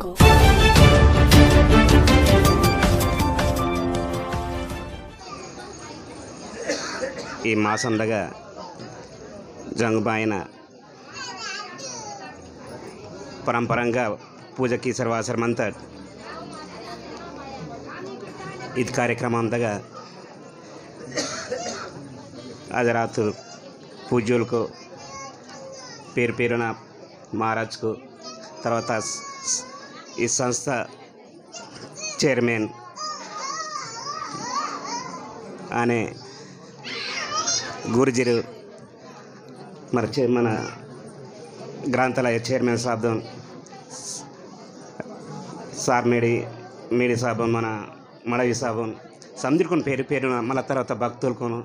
Jungle. ఈ మాసండగా జంగుబాయిన పరంపరంగా పూజకి సర్వాసరమంతా ఇది కార్యక్రమం అందగా హజరాతు పూజ్యులకు పేరు పేరున మహారాజ్కు తర్వాత ఈ సంస్థ చైర్మన్ అనే గురుజీరు మరి మన గ్రంథాలయ చైర్మన్ సాబ్ సార్ మేడి సాబ్ మన మడవి సాబు సందరికొని పేరు పేరున మళ్ళీ తర్వాత భక్తులకును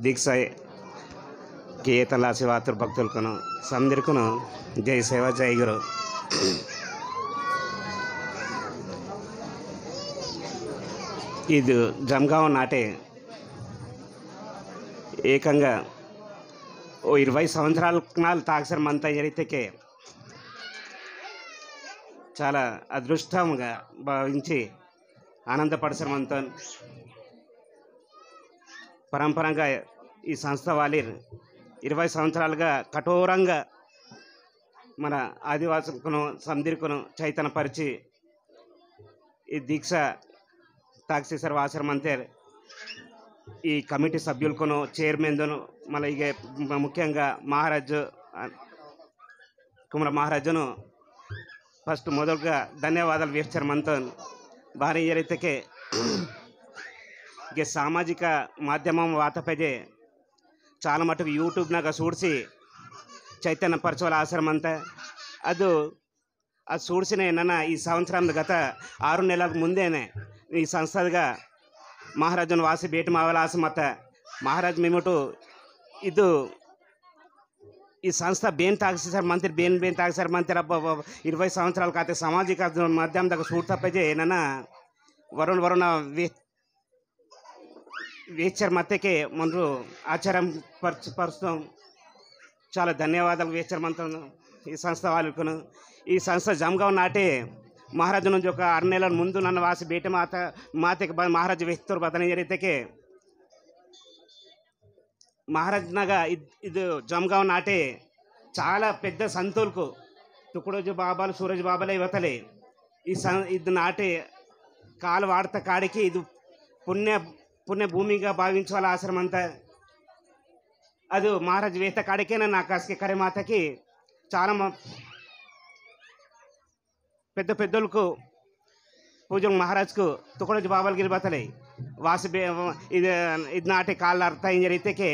దీక్షకి ఏతలా శివాతురు భక్తులకును సందరికును జై సేవ జై గురు. ఇది జంగావ్ నాటే ఏకంగా ఓ 20 సంవత్సరాల తాగసరం అంతా జరిగితే చాలా అదృష్టంగా భావించి ఆనందపడసరమంతా పరంపరంగా ఈ సంస్థ వాళ్ళు 20 సంవత్సరాలుగా కఠోరంగా మన ఆదివాసులను సందరికును చైతన్యపరిచి ఈ దీక్ష తాక్షేశ్వర ఆశ్రమంతే ఈ కమిటీ సభ్యులకును చైర్మన్ను మళ్ళీ ఇక ముఖ్యంగా మహారాజు కుమార మహారాజును ఫస్ట్ మొదలుగా ధన్యవాదాలు వ్యక్తమంతో భారీ జరిగితే ఇక సామాజిక మాధ్యమం వాతపైదే చాలా మటుకు యూట్యూబ్నాಗ చూసి చైతన్యపరచాల ఆశ్రమం అంతా అది చూసిన ఏమన్నా ఈ సంవత్సరం గత 6 నెలల ముందేనే ఈ సంస్థగా ಮಹಾರಾಜನ ವಾಸಿ ಭೇಟಿ ಮಾವಲ ಆಸೆ ಮತ್ತು ಮಹಾರಾಜ್ ಮೇಮುಟು ಇದು ಈ ಸಂಸ್ಥೆ ಬೇನ್ ತಾಗಿಸಿ ಮಂತ್ರಿ ಬೇನ್ ತಾಗಿಸಾರ ಮಂತ್ರಿ 20 సంవత్సరాల కాతే సామాజిక మాధ్యమದಾಗ సూర్తపైతే ನನ್ನ వరుణ వేచర్ మత్తకే మనరు ఆచారం పరుస్తాం చాలా ధన్యవాదాలు వేచర్ మంత్రం ఈ సంస్థ వాళ్ళకును. ఈ సంస్థ జంగావ్ నాటే మహారాజు నుంచి ఒక 6 నెలల ముందు నన్ను వాసి భేటీ మాతకి మహారాజు వ్యక్తులు బతని జరిగితే మహారాజ్నాగా ఇది జంగావ్ నాటే చాలా పెద్ద సంతులకు తుకుడోజు బాబాలు సూరజ్ బాబాలే ఇవతలే ఇది నాటే కాలు వాడత కాడికి ఇది పుణ్య భూమిగా భావించాల ఆశ్రమం అంతా అది మహారాజు వేత కాడికే నా కాస్కి కరిమాతకి చాలా పెద్దలకు పూజలు మహారాజ్కు తుకుడోజు బాబాలు గిరిబతలే వాసి ఇది నాటి కాళ్ళ అర్థ ఏం జరిగితే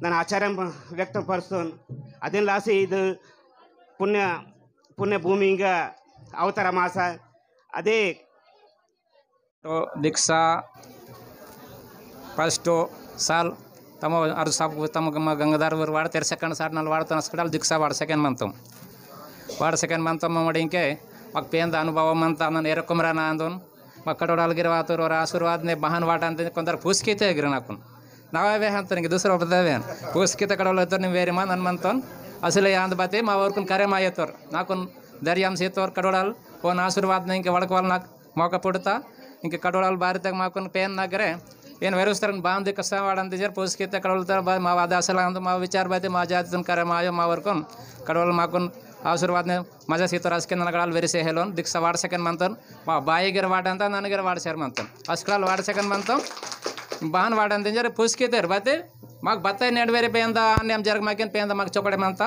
నేను ఆచార్యం వ్యక్తపరుస్తాను అదే లాసి ఇది పుణ్య భూమిగా అవతార మాస అదే दीक्षा फस्ट साल तम अर सब तम गंगाधर वाड़ते सेकंड साल नाल वाड़ता हॉस्पिटल दीक्षा वाड़ सेकंड मंत मड़ी इंके माक पेंद अनुभव अंत नन एरकुमराना अंदन कटोडाल गिरवातुर और आशीर्वाद ने बहन वाट अंत కొందరు పూసుకైతే గిర నాకు నావే అంత ఇంక దూసర పడతావే పూసుకైతే కడవలతో నేను వేరే మా నన్మంతోన్ అసలు యాంద బాతే మా వర్కు కరేమాయతోర్ నాకు దర్యాం సేతోర్ కడోడాల్ ఓన్ ఆశీర్వాद ने इंके వడకవాల నాకు మోక పుడతా इंके कटोड़ाल बारी तक माको पेन नगरे ಏನು ವೆರುಸ್ತರ ಬಾಂಧಿ ಕಸ ವಾಡಂತಿಜರ್ ಪೋಸ್ಕಿತೆ ಕಡವಲ್ತಾರ ಬಾ ಮಾ ವಾದಾಸಲ ಅಂತ ಮಾ ವಿಚಾರ ಬಾತೆ ಮಾ ಜಾತಿತನ್ ಕರೆ ಮಾಯೋ ಮಾ ವರ್ಕೊನ್ ಕಡವಲ್ ಮಾಕೊನ್ ಆಶೀರ್ವಾದ ನೆ ಮಜಾ ಸೀತ ರಾಸ್ಕೆ ನನಗಡಾಲ್ ವೆರಿಸೆ ಹೇಳೋನ್ ದಿಕ್ಸ ವಾಡ ಸೆಕೆಂಡ್ ಮಂತನ್ ಮಾ ಬಾಯಿಗೆರ ವಾಡ ಅಂತ ನನಗೆರ ವಾಡ ಸೇರ್ ಮಂತನ್ ಅಸ್ಕಡಾಲ್ ವಾಡ ಸೆಕೆಂಡ್ ಮಂತನ್ ಬಾನ್ ವಾಡ ಅಂತಿಜರ್ ಪೋಸ್ಕಿತೆರ್ ಬಾತೆ ಮಾಕ್ ಬತ್ತೈ ನೆಡವೇರಿ ಪೇಂದ ಅನ್ನೆಂ ಜರ್ಗ ಮಾಕೆನ್ ಪೇಂದ ಮಾಕ್ ಚೊಕಡೆ ಮಂತ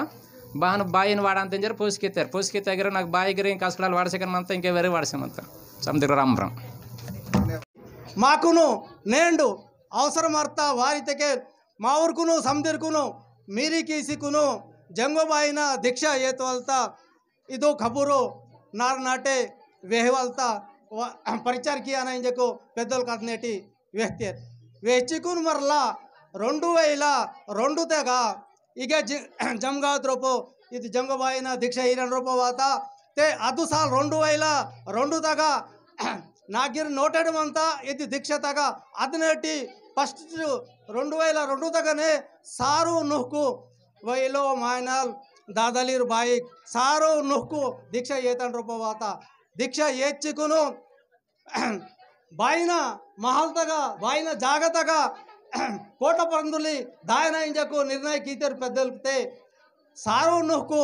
ಬಾನ್ ಬಾಯಿನ ವಾಡ ಅಂತಿಜರ್ ಪೋಸ್ಕಿತೆಗಿರ నాకు ಬಾಯಿಗೆರ ಇಂಕ ಅಸ್ಕಡಾಲ್ ವಾಡ ಸೆಕೆಂಡ್ ಮಂತ ಇಂಕೆ ವೆರಿ ವಾಡ ಸೆ ಮಂತ ಸಮದಿರ ರಾಮ್ ರಾಮ್ మాకును నేండు అవసరమర్త వారితకే మా ఊరుకును సందిరుకును మీరి కీసికును జంగోబాయిన దీక్ష ఏతవల్తా ఇదో ఖబురు నార్ నాటే వేహవల్తా పరిచార కియా నైంజకు పెద్దలు కథనేటి వ్యక్తి వెచ్చికును మరలా 2002 తెగా ఇక జంగావ్ త్రోపో ఇది జంగోబాయిన దీక్ష ఈరన్ రూప వాత ते ಅದು ಸಾಲ್ 2002 ತಗ ನಾಗಿರ್ ನೋಟೆಡ್ ಮಂತ ಇದು ದೀಕ್ಷೆ ತಗ ಅದನೇಟಿ ಫಸ್ಟ್ 2002 ತಗನೆ ಸಾರು ನುಹ್ಕು ವೈಲೋ ಮಾಯನಲ್ दादलीर बाईक सारो नुहकु दीक्षा येतन रूपवाता दीक्षा येच्चुकुनु बायन महल्तगा बायन जागतगा कोट पंदुली दायन इंजको निर्णय कीतेर पेद्दलते सारो नुहको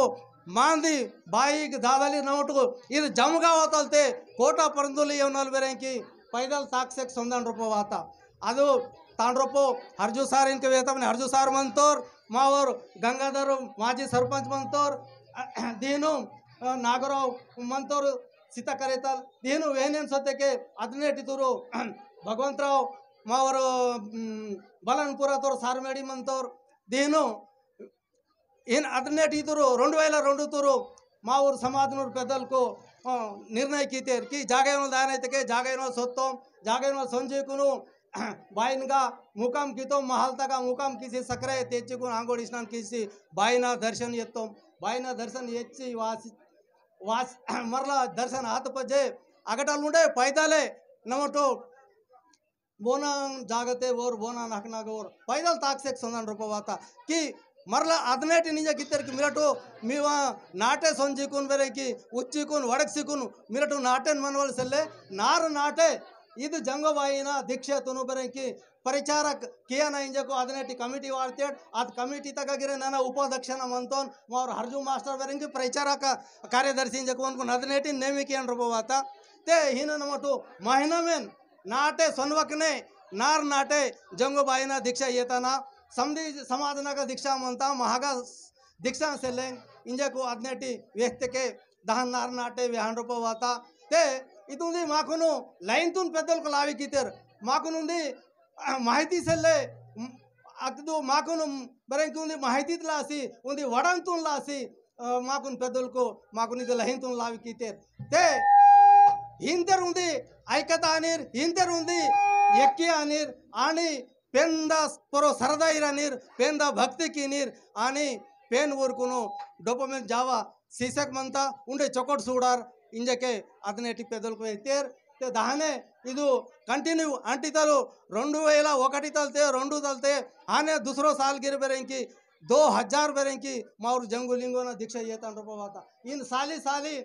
मांदी बाई दादली नोटु इधर जमगा होतलते कोट पंदुली योनल बेरेंकी पैदल ताक्सेक संदन रूपो वाता अदु तांड्रोपो हरजू सार इनके वेतमने हरजू सार मंतोर मावर गंगाधर माजी सरपंच मंतोर दीनु नागराव मंतोर सीता करेतल दीनु वेनेन सत्तेके अदनेटी तुरु भगवंतराव मावर बलनपुर तोर सारमेडी मंतोर दीनु इन अदनेटी तुरु 2002 तुरु मावर समाजनूर पेदलको निर्णय कीतेर की जागेनो दायनैतेके जागेनो सोत्तोम जागेनो संजीकुनु बाइनगा मुकाम कीतो महल्तगा मुकाम कीसी सक्रे तेच्चुकुन आंगोडी स्नान कीसी बाइना दर्शन येत्तोम बाइना दर्शन येच्ची वास मरला दर्शन हाथ पजे अगटलुंडे पैदले नमटो बोना जागते और बोना नखनाग और पैदल ताक्सेक संदन रूपवाता की मरला अदनेटी निज गित्तर की मिरटो मीवा नाटे संजीकुन बेरे की उच्चीकुन वड़क्सिकुन मिरटो नाटेन मनवल सेल्ले नार नाटे ಇದು ಜಂಗಬಾಯಿನ ದೀಕ್ಷೆ ತುನುಬರಂಕಿ ಪರಿಚಾರಕ್ ಕಿಯನ ಇಂಜಕು ಅದನೆಟಿ ಕಮಿಟಿ ವಾರ್ತೆಡ್ ಅದ್ ಕಮಿಟಿ ತಗಗಿರೆ ನನ್ನ ಉಪಾಧ್ಯಕ್ಷನ ಮಂತೋನ್ ಮೋರ್ ಹರ್ಜು ಮಾಸ್ಟರ್ ಬರಂಕಿ ಪರಿಚಾರಕ ಕಾರ್ಯದರ್ಶಿ ಇಂಜಕು ಅನ್ಕು ಅದನೆಟಿ ನೇಮಿಕೆ ಅನ್ರಬೋವಾತ ते हिन नमटो महिना में नाटे सन्वकने नार नाटे जंगोबाईना दीक्षा येताना समधी समाजनागा दीक्षा म्हणता महागा दीक्षा सेलेंग इंजको अदनेटी व्यक्तके दहन नार नाटे विहान रूपवाता ते इतुंदी माकुनु लाइन तुन पेदलको लावी कीतेर माकुनुंदी माहिती सेल्ले अतदु माकुनु बरेंकी उंदी माहिती लासी उंदी वडन तुन लासी माकुन पेदलको माकुनी लाइन तुन लावी कीतेर ते हिंदर उंदी ऐकता अनिर हिंदर उंदी यक्की अनिर आणि पेंदा परो सरदाईर अनिर पेंदा भक्ति कीनीर आणि पेन वरकुनु डोपामेंट जावा सीसक म्हणता उंडे चोकोट सूडार इंजके अदनेटी पेदलको एतेर ते दहाने इदु कंटिन्यू अंटितलु 2001 तलते 2 तलते आने दूसरो साल गिर बेरेंकी 2000 बेरेंकी माउर जंगुलिंगोना दीक्षा येतान रूपवाता इन साली साली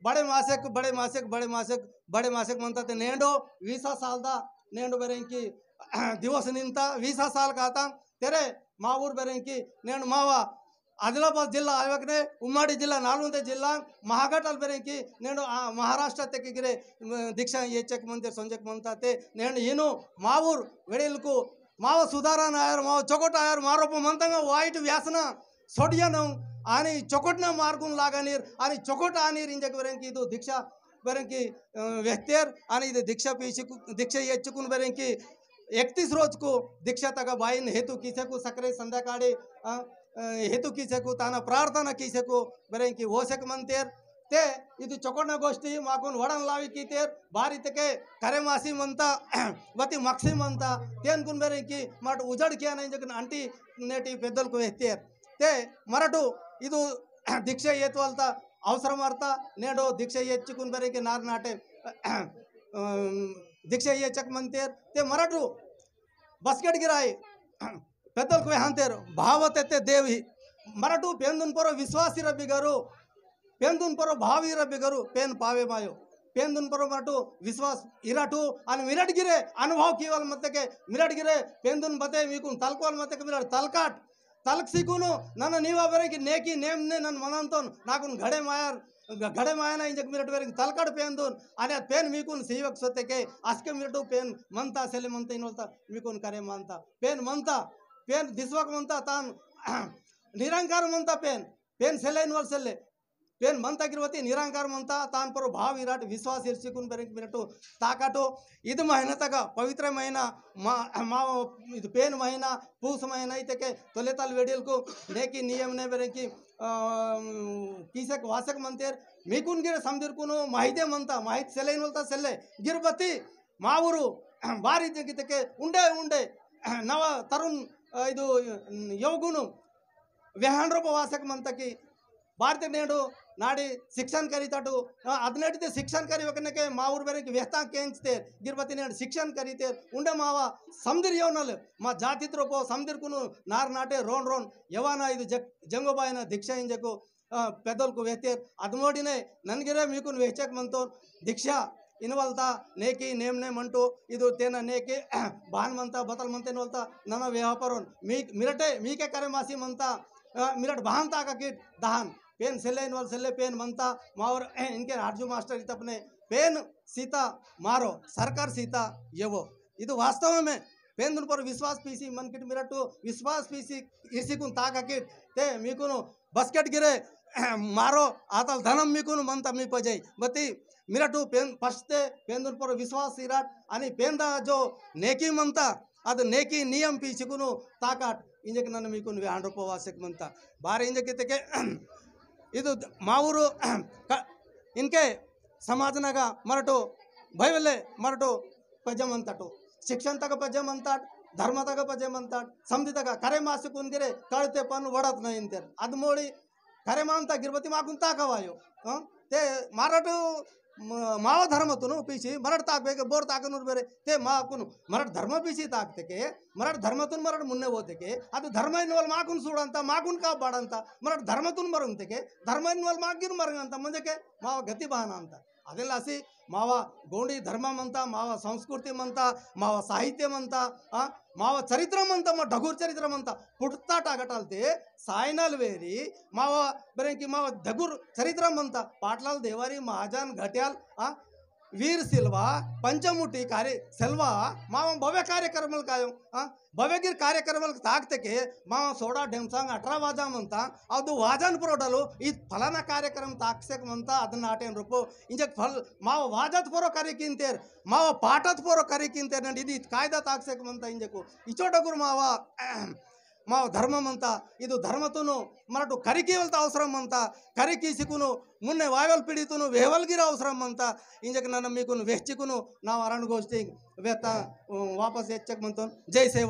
बड़े मासेक बड़े मासेक बड़े मासेक बड़े मासेक म्हणता ते नेंडो 20 साल दा नेंडो बेरेंकी दिवस निंता 20 साल काता तेरे माऊर बेरेंकी नेंड मावा आदिलाबाद जिल्ला आयोगने उम्माडी जिल्ला नालुंदे जिल्ला महाघाटल बेरेंकी नेंडो महाराष्ट्र तेगिरे दीक्षा येचक मंदिर संजक म्हणता ते नेंड इनु माऊर वेडेलको माव सुधारण आयर माव चोकोट आयर मारोप म्हणता वाईट व्यासन सोडियन आणि चोकोटना मार्गून लागानीर आणि चोकोट आणीर इंजक बेरेंकी इदु दीक्षा बेरेंकी व्यक्तेर आणि इदु दीक्षा पीसी दीक्षा येचकुन बेरेंकी 31 रोज को दीक्षा तक बाईन हेतु किसेकु सकरे संध्याकाळी हेतु किसेकु ताना प्रार्थना किसेकु बेरेंकी ओसेक मंतेर ते इदु चोकोटना गोष्टी माकून वडन लावी कीतेर बारी तके करेमासी म्हणता वती मक्सी म्हणता तेनकुन बेरेंकी माट उजड कियान इंजक अंटी नेटी पेदलको व्यक्तेर ते मराठू ಇದು ದೀಕ್ಷೆ ಏತ್ವಲ್ತ ಅವಸರ ಮಾಡ್ತಾ ನೇಡೋ ದೀಕ್ಷೆ ಹೆಚ್ಚಿಕುನ್ ಬರೆಗೆ ನಾರ್ ನಾಟೆ ದೀಕ್ಷೆ ಹೆಚ್ಚಕ್ ಮಂತೇರ್ ते मराठू बसकेट गिराय पेदल को हांतेर भावते देव मराठू पेंदुन परो विश्वासी रब्बी गरू पेंदुन परो भावी रब्बी गरू पेन पावे मायो पेंदुन परो मराठू विश्वास इराठू आणि मिरट गिरे अनुभव कीवल मत के मिरट गिरे पेंदुन बते मीकुन तलकोल मत के मिरट तलकाट तलक सिकुनु नन नीवा बेरेकी नेकी नेमने नन मनंतोन नाकुन घडे मायना इंजक मिरट बेरेकी तलकाट पेंदुन आणि पेन मीकुन सीवक सोते के आस्के मिरटू पेन मनता सेले मनता इनोलता मीकुन करे मानता पेन मनता पेन दिसवक मनता तान निरंकार मनता पेन सेले इनवल सेले पेन मनता गिरवती निरंकार मनता तान पर भाव विराट विश्वास इर्सिकुन बेरेकी मिरटू ताकाटो इद मेहनतगा पवित्र महीना मा इद पेन महीना पूस महीना इतके तोलेताल वेडियल को नेकी नियम ने बेरेकी किसक वासक मंतेर मीकुन गिरे समदिर कुनो माहिते मनता माहित सेले इनवलता सेले गिरबती मावुरू बारी जगितके उंडे उंडे नव तरुण इदु योगुनु व्याहांड्रोप वासक मनता की भारत नेडू नाडी शिक्षण करीताटू अदनेटिते शिक्षण करी वकनके माऊर बेरेकी व्यस्ता केंचते गिरबती नेड शिक्षण करीते उंडे मावा समदिर योनल मा जातित्रोपो समदिर कुनु नार नाटे रोन रोन यवाना इदु जंगोबायना दीक्षा इंजको ಪೆದ್ದಲ್ಕು ವೇತೇರ್ ಅದು ನೋಡಿನೇ ನನಗಿರೇ ಮೀಕು ವೆಚ್ಚಕ್ ಮಂತೋ ದೀಕ್ಷಾ ಇನ್ವಲ್ತಾ ನೇಕಿ ನೇಮ್ನೆ ಮಂಟು ಇದು ತೇನ ನೇಕಿ ಬಾನ್ ಮಂತ ಬತಲ್ ಮಂತ ಇನ್ವಲ್ತಾ ನನ್ನ ವ್ಯಾಪಾರ ಮಿರಟೆ ಮೀಕೆ ಕರೆ ಮಾಸಿ ಮಂತ मिरट बहान ताक दहान पेन सेल्ले इनवाल सेल्ले पेन मनता मावर इनके आर्जू मास्टर इत अपने पेन सीता मारो सरकार सीता येवो ಇದು ವಾಸ್ತವಮೇ पेन दुन पर विश्वास पीसी मन किट मिरट विश्वास पीसी इसी कुन ताक ते मीकुनु बस्केट गिरे मारो आतल धनम मीकुनु मनता मी पजई बती मिरटू पेन फस्ते पेन दुन पर विश्वास इराट आणि पेन दा जो नेकी मनता ಅದು ನೇಕಿ ನಿಯಮ ಪೀಸಿಕುನು ತಾಕಾಟ್ ಇಂಜಕ್ಕೆ ನನ್ನ ಮೀಕುನು 100 ರೂಪಾಯಿ ವಾಸಕ್ಕೆ ಮಂತ ಬಾರಿ ಇಂಜಕ್ಕೆ ಇದು ಮಾವರು ಇನ್ಕೆ ಸಮಾಜನಾಗ ಮರಟು ಭಯವಲ್ಲೇ ಮರಟು ಪಜಮ್ ಅಂತಟು ಶಿಕ್ಷಣ ತಗ ಪಜಮ್ ಅಂತಾಟ್ ಧರ್ಮ ತಗ ಪಜಮ್ ಅಂತಾಟ್ ಸಮಧಿ ತಗ ಕರೆ ಮಾಸಕುನ್ಗಿರೆ ಕಳತೆ ಪನ್ ಒಡತ್ ನ ಇಂತೇರ್ ಅದು ಮೋಳಿ ಕರೆ ಮಾಂತ ಗಿರ್ಬತಿ ಮಾಕುನ್ ತಾಕವಾಯೋ ते माराटू माव धर्मतून पीसी मराठ ताकबेक बोर ताकनूर बेरे ते माकुन मराठ धर्म पीसी ताकते के मराठ धर्मतून मराठ मुन्ने होते के ಅದು ಧರ್ಮ ಇನ್ನವಲ್ ಮಾಕುನ್ ಸೂಡಂತ ಮಾಕುನ್ ಕಾ ಬಾಡಂತ ಮರಾಠ ಧರ್ಮತೂನ್ ಮರಂತೆ ಧರ್ಮ ಇನ್ನವಲ್ ಮಾಗಿರ್ ಮರಂತ ಮಂಜಕ್ಕೆ ಮಾವ ಗತಿ ಬಾನ ಅಂತ ಅದೆಲ್ಲ ಅಸಿ ಮಾವ ಗೋಂಡಿ ಧರ್ಮ ಮಂತ ಮಾವ ಸಂಸ್ಕೃತಿ ಮಂತ ಮಾವ ಸಾಹಿತ್ಯ ಮಂತ ಮಾವ ಚರಿತ್ರ ಮಂತ ಮ ढगूर चरित्र मंत पुटता टाकटालते सायनाल वेरी माव बरे की माव ढगूर चरित्र मंत पाटलाल देवारी महाजन घट्याल वीर सिल्वा पंचमुटी कार्य सेल्वा माव भव्य कार्यक्रम काय भव्यगिर कार्यक्रम ताकते के माव सोडा ढेमसांग 18 वाजा म्हणता ಅದು ವಾಜನ್ ಪುರೋಡಲು ಈ ಫಲಾನ ಕಾರ್ಯಕ್ರಮ ತಾಕ್ಸೆಕ್ ಮಂತ ಅದನ್ನ ಆಟೇನ್ ರೂಪು ಇಂಜಕ್ ಫಲ್ ಮಾವ ವಾಜತ್ ಪುರೋ ಕಾರ್ಯಕ್ಕಿಂತೇರ್ ಮಾವ ಪಾಠತ್ ಪುರೋ ಕಾರ್ಯಕ್ಕಿಂತೇರ್ ನಂಡಿ ಇದು ಕಾಯ್ದಾ ತಾಕ್ಸೆಕ್ ಮಂತ ಇಂಜಕು ಇಚೋಟಗುರು ಮಾವ ಮಾವ ಧರ್ಮ ಮಂತ ಇದು ಧರ್ಮತುನು ಮರಟು ಕರಿಕೀವಲ್ತ ಅವಸರಂ ಮಂತ ಕರಿಕೀಸಿಕುನು ಮುನ್ನೆ ವಾಯವಲ್ ಪಿಡಿತುನು ವೇವಲ್ಗಿರ ಅವಸರಂ ಮಂತ ಇಂಜಕ್ ನನ್ನ ಮೀಕುನು ವೆಚ್ಚಿಕುನು ನಾವು ಅರಣಗೋಷ್ಠಿ ವೇತ ವಾಪಸ್ ಹೆಚ್ಚಕ್ ಮಂತೋನ್ ಜೈ ಸೇವಾ